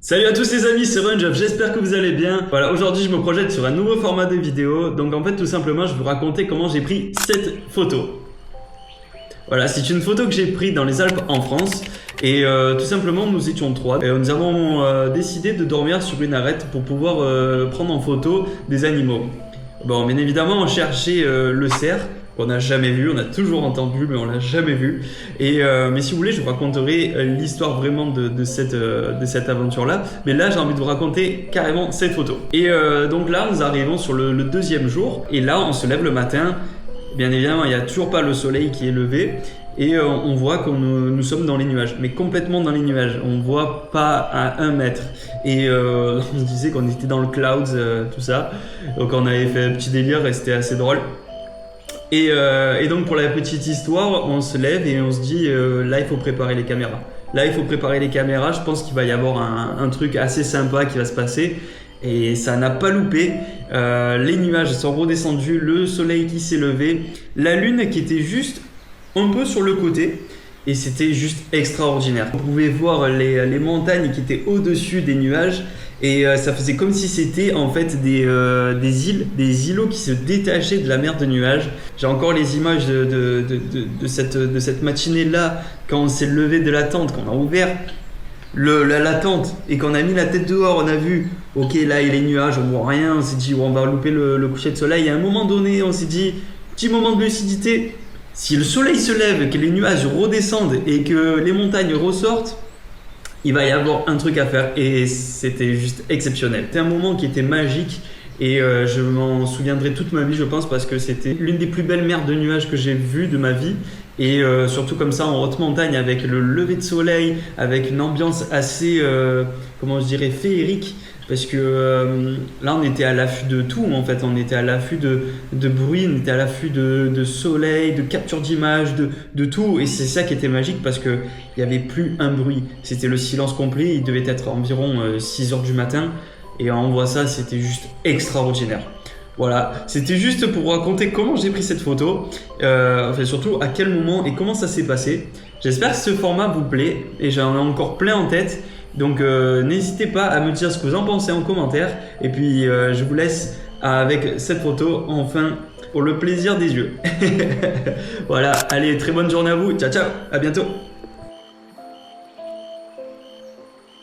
Salut à tous les amis, c'est Runjob, j'espère que vous allez bien. Voilà, aujourd'hui je me projette sur un nouveau format de vidéo. Donc en fait tout simplement je vais vous raconter comment j'ai pris cette photo. Voilà, c'est une photo que j'ai prise dans les Alpes en France. Et tout simplement nous étions trois. Et nous avons décidé de dormir sur une arête pour pouvoir prendre en photo des animaux. Bon, bien évidemment on cherchait le cerf. On n'a jamais vu, on a toujours entendu, mais on l'a jamais vu. Et mais si vous voulez, je vous raconterai l'histoire vraiment de cette aventure-là. Mais là, j'ai envie de vous raconter carrément cette photo. Et donc là, nous arrivons sur le deuxième jour. Et là, on se lève le matin. Bien évidemment, il n'y a toujours pas le soleil qui est levé. Et on voit que nous sommes dans les nuages, mais complètement dans les nuages. On ne voit pas à 1 mètre. Et on se disait qu'on était dans le clouds, tout ça. Donc on avait fait un petit délire et c'était assez drôle. Et donc pour la petite histoire, on se lève et on se dit là il faut préparer les caméras. Là il faut préparer les caméras, je pense qu'il va y avoir un truc assez sympa qui va se passer. Et ça n'a pas loupé, les nuages sont redescendus, le soleil qui s'est levé, la lune qui était juste un peu sur le côté. Et c'était juste extraordinaire. Vous pouvez voir les montagnes qui étaient au-dessus des nuages. Et ça faisait comme si c'était en fait des îlots qui se détachaient de la mer de nuages. J'ai encore les images de cette matinée-là, quand on s'est levé de la tente, qu'on a ouvert la tente et qu'on a mis la tête dehors, on a vu, ok là il y a les nuages, on voit rien, on s'est dit on va louper le coucher de soleil. Et à un moment donné, on s'est dit, petit moment de lucidité, si le soleil se lève, que les nuages redescendent et que les montagnes ressortent, il va y avoir un truc à faire. Et c'était juste exceptionnel. C'était un moment qui était magique et je m'en souviendrai toute ma vie, je pense, parce que c'était l'une des plus belles mers de nuages que j'ai vues de ma vie. Et surtout comme ça en haute montagne, avec le lever de soleil, avec une ambiance assez, comment je dirais, féerique. Parce que là, on était à l'affût de tout, en fait. On était à l'affût de bruit, on était à l'affût de soleil, de capture d'image, de tout. Et c'est ça qui était magique parce qu'il n'y avait plus un bruit. C'était le silence complet. Il devait être environ 6 h du matin. Et on voit ça, c'était juste extraordinaire. Voilà, c'était juste pour vous raconter comment j'ai pris cette photo. Enfin, surtout à quel moment et comment ça s'est passé. J'espère que ce format vous plaît. Et j'en ai encore plein en tête. Donc n'hésitez pas à me dire ce que vous en pensez en commentaire. Et puis je vous laisse avec cette photo, enfin, pour le plaisir des yeux. Voilà, allez, très bonne journée à vous. Ciao, ciao, à bientôt.